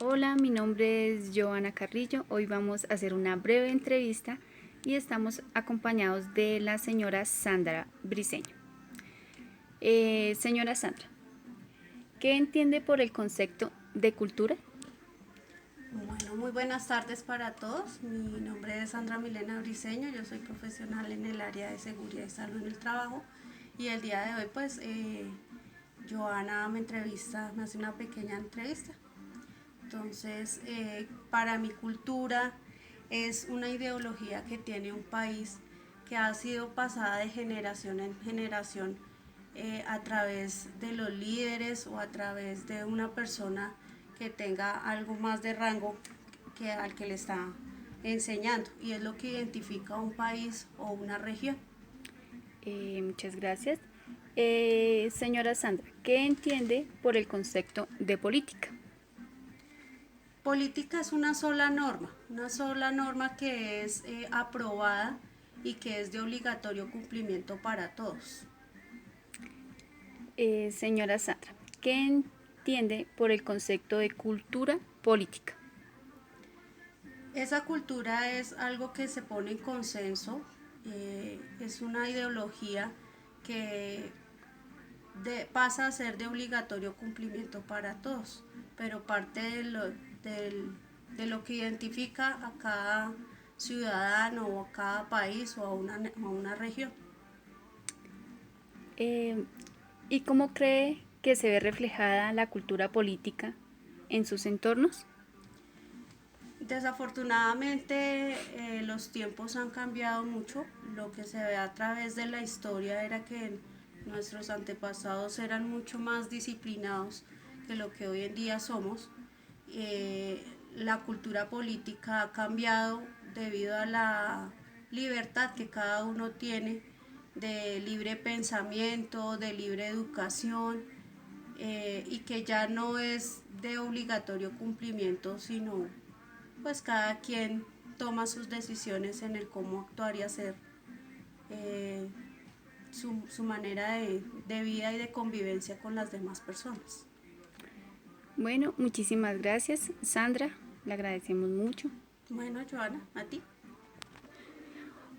Hola, mi nombre es Joana Carrillo. Hoy vamos a hacer una breve entrevista y estamos acompañados de la señora Sandra Briceño. Señora Sandra, ¿qué entiende por el concepto de cultura? Bueno, muy buenas tardes para todos. Mi nombre es Sandra Milena Briceño, yo soy profesional en el área de seguridad y salud en el trabajo y el día de hoy Joana me hace una pequeña entrevista. Entonces, para mi cultura es una ideología que tiene un país que ha sido pasada de generación en generación a través de los líderes o a través de una persona que tenga algo más de rango que al que le está enseñando, y es lo que identifica un país o una región. Muchas gracias. Señora Sandra, ¿qué entiende por el concepto de política? Política es una sola norma que es aprobada y que es de obligatorio cumplimiento para todos. Señora Sandra, ¿qué entiende por el concepto de cultura política? Esa cultura es algo que se pone en consenso, es una ideología que pasa a ser de obligatorio cumplimiento para todos, pero parte de lo que identifica a cada ciudadano o a cada país o a una región. Eh, ¿Y cómo cree que se ve reflejada la cultura política en sus entornos? Desafortunadamente los tiempos han cambiado mucho. Lo que se ve a través de la historia era que nuestros antepasados eran mucho más disciplinados que lo que hoy en día somos. La cultura política ha cambiado debido a la libertad que cada uno tiene de libre pensamiento, de libre educación, y que ya no es de obligatorio cumplimiento, sino pues cada quien toma sus decisiones en el cómo actuar y hacer eh, su manera de vida y de convivencia con las demás personas. Bueno, muchísimas gracias, Sandra. Le agradecemos mucho. Bueno, Joana, a ti.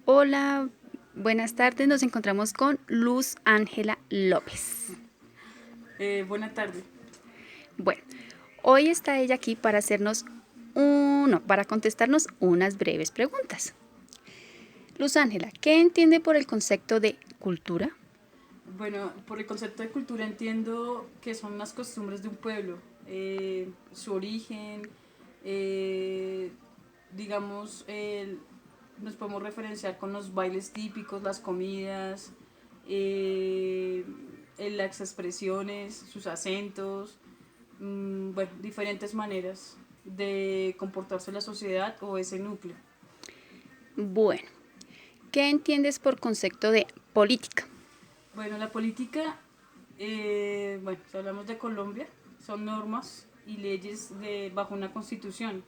Hola, buenas tardes. Nos encontramos con Luz Ángela López. Buena tarde. Bueno, hoy está ella aquí para para contestarnos unas breves preguntas. Luz Ángela, ¿qué entiende por el concepto de cultura? Bueno, por el concepto de cultura entiendo que son las costumbres de un pueblo, su origen, eh, digamos, nos podemos referenciar con los bailes típicos, las comidas, las expresiones, sus acentos, bueno, diferentes maneras de comportarse en la sociedad o ese núcleo. Bueno, ¿qué entiendes por concepto de política? Bueno, la política, bueno, si hablamos de Colombia, son normas y leyes bajo una constitución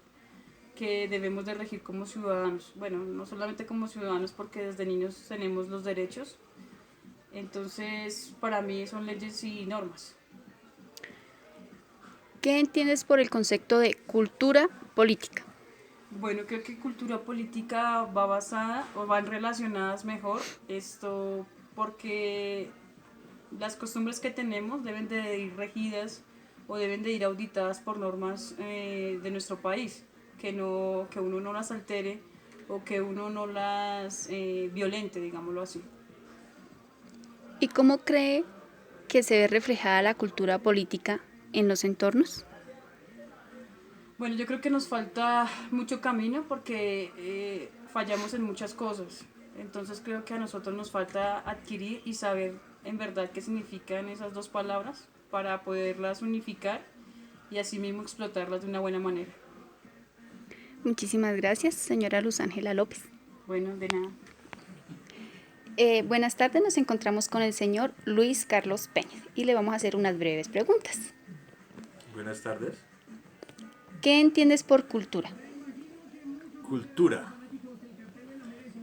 que debemos de regir como ciudadanos. Bueno, no solamente como ciudadanos porque desde niños tenemos los derechos, entonces para mí son leyes y normas. ¿Qué entiendes por el concepto de cultura política? Bueno, creo que cultura política va basada o van relacionadas mejor esto porque las costumbres que tenemos deben de ir regidas o deben de ir auditadas por normas de nuestro país, que uno no las altere o que uno no las violente, digámoslo así. ¿Y cómo cree que se ve reflejada la cultura política en los entornos? Bueno, yo creo que nos falta mucho camino porque fallamos en muchas cosas. Entonces creo que a nosotros nos falta adquirir y saber en verdad qué significan esas dos palabras para poderlas unificar y así mismo explotarlas de una buena manera. Muchísimas gracias, señora Luz Ángela López. Bueno, de nada. Buenas tardes, nos encontramos con el señor Luis Carlos Peña y le vamos a hacer unas breves preguntas. Buenas tardes. ¿Qué entiendes por cultura? Cultura.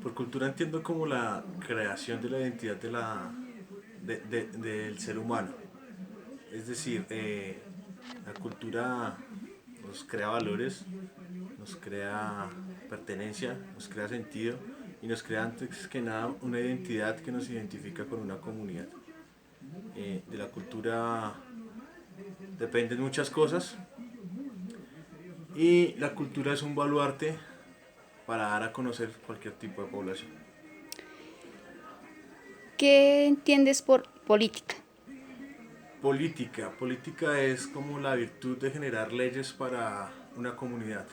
Por cultura entiendo como la creación de la identidad del ser humano. Es decir, la cultura nos crea valores, nos crea pertenencia, nos crea sentido y nos crea antes que nada una identidad que nos identifica con una comunidad. De la cultura dependen muchas cosas y la cultura es un baluarte para dar a conocer cualquier tipo de población. ¿Qué entiendes por política? Política es como la virtud de generar leyes para una comunidad.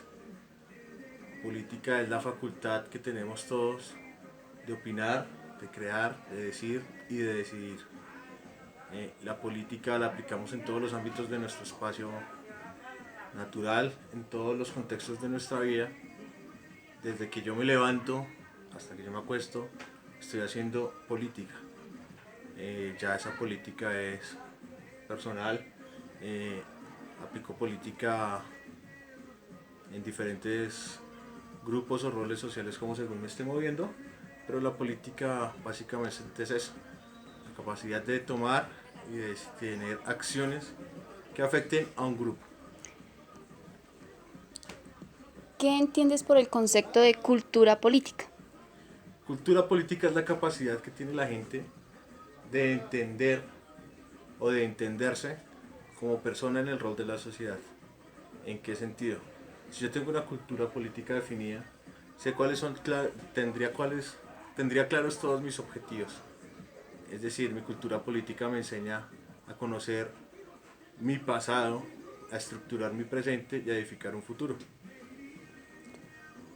Política es la facultad que tenemos todos de opinar, de crear, de decir y de decidir. La política la aplicamos en todos los ámbitos de nuestro espacio natural, en todos los contextos de nuestra vida. Desde que yo me levanto hasta que yo me acuesto, estoy haciendo política. Ya esa política es personal, aplico política en diferentes grupos o roles sociales como según me esté moviendo, pero la política básicamente es eso, la capacidad de tomar y de tener acciones que afecten a un grupo. ¿Qué entiendes por el concepto de cultura política? Cultura política es la capacidad que tiene la gente de entender o de entenderse como persona en el rol de la sociedad. ¿En qué sentido? Si yo tengo una cultura política definida, sé cuáles son, tendría claros todos mis objetivos. Es decir, mi cultura política me enseña a conocer mi pasado, a estructurar mi presente y a edificar un futuro.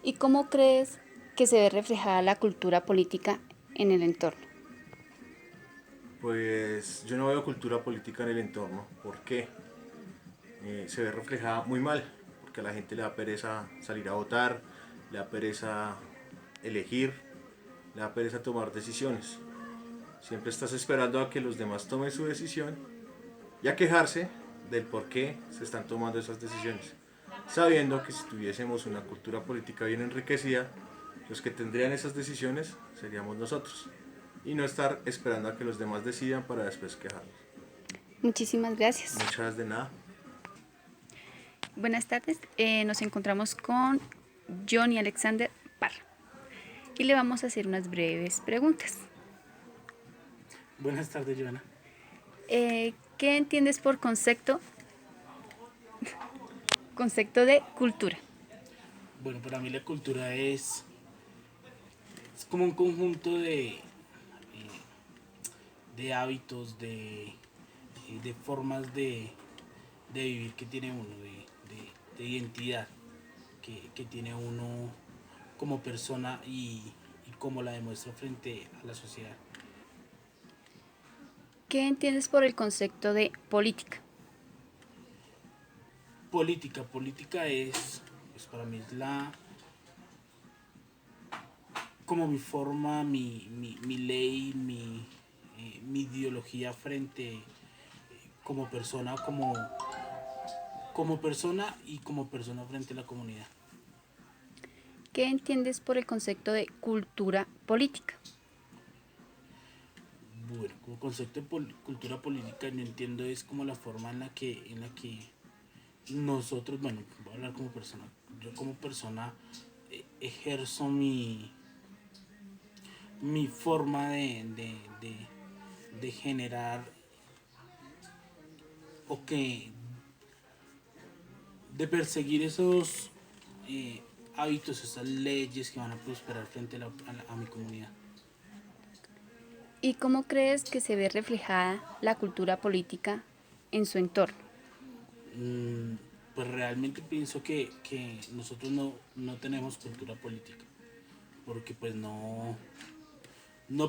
¿Y cómo crees que se ve reflejada la cultura política en el entorno? Pues yo no veo cultura política en el entorno. ¿Por qué? Se ve reflejada muy mal, porque a la gente le da pereza salir a votar, le da pereza elegir, le da pereza tomar decisiones. Siempre estás esperando a que los demás tomen su decisión y a quejarse del por qué se están tomando esas decisiones, sabiendo que si tuviésemos una cultura política bien enriquecida, los que tendrían esas decisiones seríamos nosotros, y no estar esperando a que los demás decidan para después quejarnos. Muchísimas gracias. Muchas de nada. Buenas tardes, nos encontramos con Johnny Alexander Parra y le vamos a hacer unas breves preguntas. Buenas tardes, Joana. ¿Qué entiendes por concepto de cultura? Bueno, para mí la cultura es como un conjunto de hábitos, de formas de vivir que tiene uno, de identidad que tiene uno como persona y cómo la demuestra frente a la sociedad. ¿Qué entiendes por el concepto de política? Política es, pues para mí es como mi forma, mi ley, mi ideología frente como persona, como persona y como persona frente a la comunidad. ¿Qué entiendes por el concepto de cultura política? Bueno, como concepto de cultura política yo entiendo es como la forma en la que nosotros, bueno, voy a hablar como persona, yo como persona ejerzo mi forma de generar o que de perseguir esos hábitos, esas leyes que van a prosperar frente a mi comunidad. ¿Y cómo crees que se ve reflejada la cultura política en su entorno? Pues realmente pienso que nosotros no tenemos cultura política, porque pues no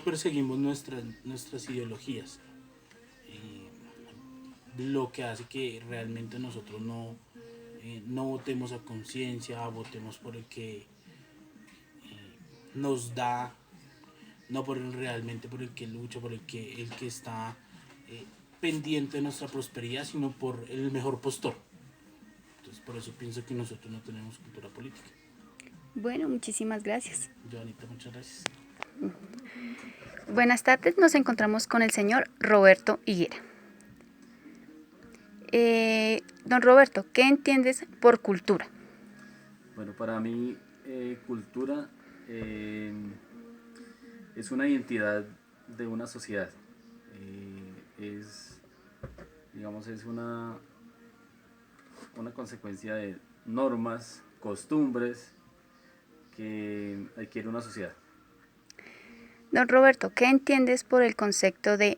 perseguimos nuestras ideologías, lo que hace que realmente nosotros no votemos a conciencia, votemos por el que nos da, no realmente por el que lucha, por el que está pendiente de nuestra prosperidad, sino por el mejor postor. Entonces por eso pienso que nosotros no tenemos cultura política. Bueno, muchísimas gracias. Joanita, muchas gracias. Buenas tardes, nos encontramos con el señor Roberto Higuera. Don Roberto, ¿qué entiendes por cultura? Bueno, para mí cultura es una identidad de una sociedad. Es, digamos, es una consecuencia de normas, costumbres que adquiere una sociedad. Don Roberto, ¿qué entiendes por el concepto de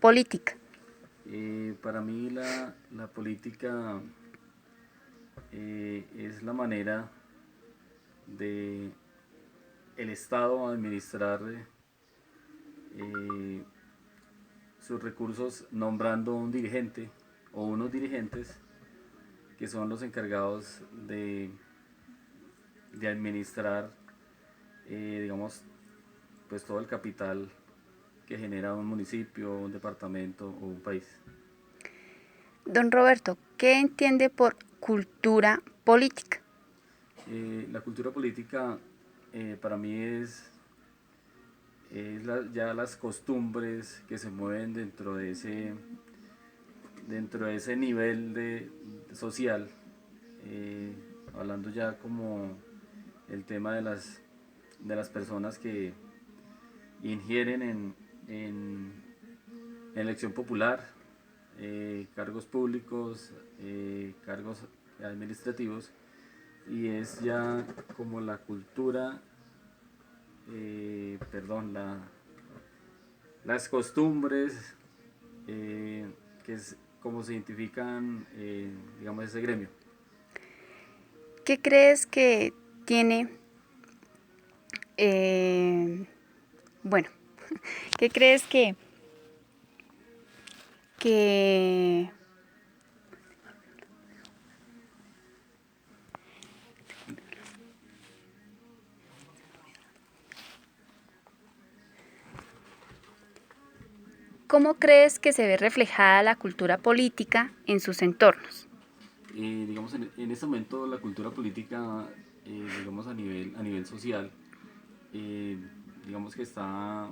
política? Para mí la política es la manera de el Estado administrar sus recursos nombrando un dirigente o unos dirigentes que son los encargados de administrar, digamos, pues todo el capital que genera un municipio, un departamento o un país. Don Roberto, ¿qué entiende por cultura política? La cultura política para mí ya las costumbres que se mueven dentro de ese nivel social, hablando ya como el tema de las personas que ingieren en elección popular, cargos públicos, cargos administrativos, y es ya como la cultura, las costumbres que es como se identifican, digamos, ese gremio. ¿Qué crees que tiene, bueno, qué crees que ¿Cómo crees que se ve reflejada la cultura política en sus entornos? Digamos, en este momento la cultura política, digamos, a nivel social, digamos que está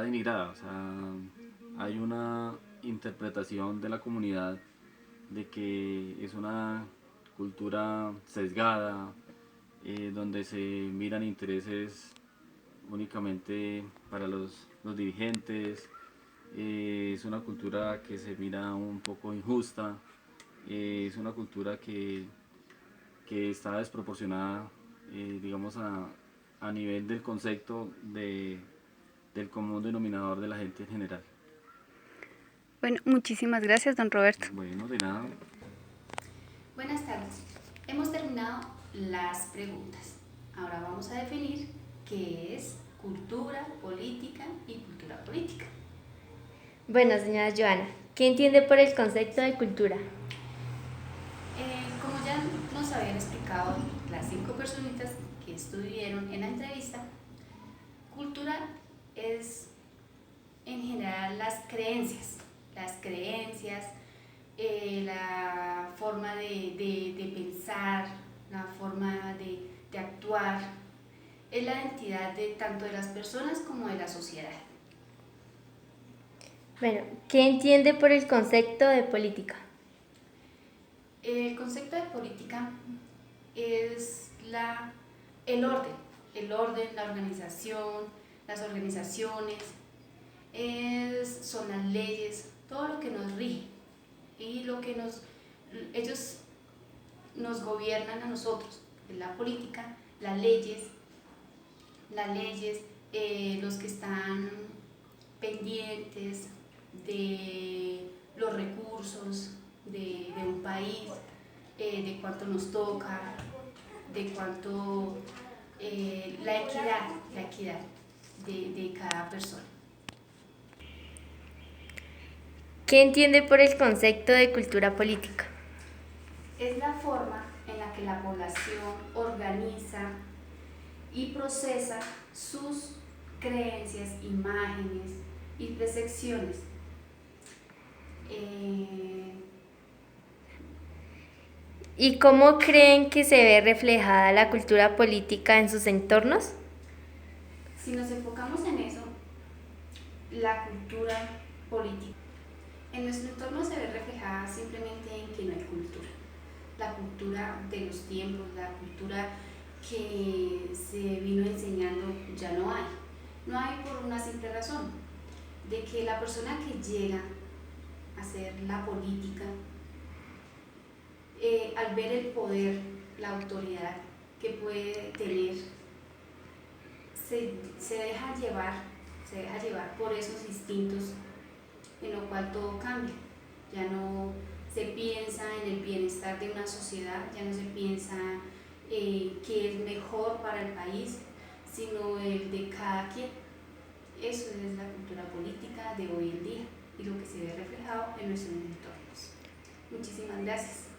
denigrada. O sea, hay una interpretación de la comunidad de que es una cultura sesgada, donde se miran intereses únicamente para los dirigentes. Es una cultura que se mira un poco injusta, es una cultura que está desproporcionada, digamos, a nivel del concepto del común denominador de la gente en general. Bueno, muchísimas gracias, don Roberto. Bueno, de nada. Buenas tardes. Hemos terminado las preguntas. Ahora vamos a definir qué es cultura política y cultura política. Bueno, señora Joana, ¿qué entiende por el concepto de cultura? Como ya nos habían explicado las 5 personitas que estuvieron en la entrevista, cultura es en general las creencias, la forma de pensar, la forma de actuar, es la identidad tanto de las personas como de la sociedad. Bueno, ¿qué entiende por el concepto de política? El concepto de política es el orden, la organización, las organizaciones, son las leyes, todo lo que nos rige y ellos nos gobiernan a nosotros, la política, las leyes, los que están pendientes de los recursos de un país, de cuánto nos toca, de cuánto, la equidad de cada persona. ¿Qué entiende por el concepto de cultura política? Es la forma en la que la población organiza y procesa sus creencias, imágenes y percepciones. ¿Y cómo creen que se ve reflejada la cultura política en sus entornos? Si nos enfocamos en eso, la cultura política En nuestro entorno se ve reflejada simplemente en que no hay cultura. La cultura de los tiempos, la cultura que se vino enseñando ya no hay. No hay por una simple razón, de que la persona que llega a hacer la política, al ver el poder, la autoridad que puede tener, se deja llevar por esos instintos en lo cual todo cambia. Ya no se piensa en el bienestar de una sociedad, ya no se piensa qué es mejor para el país, sino el de cada quien. Eso es la cultura política de hoy en día y lo que se ve reflejado en nuestros entornos. Muchísimas gracias.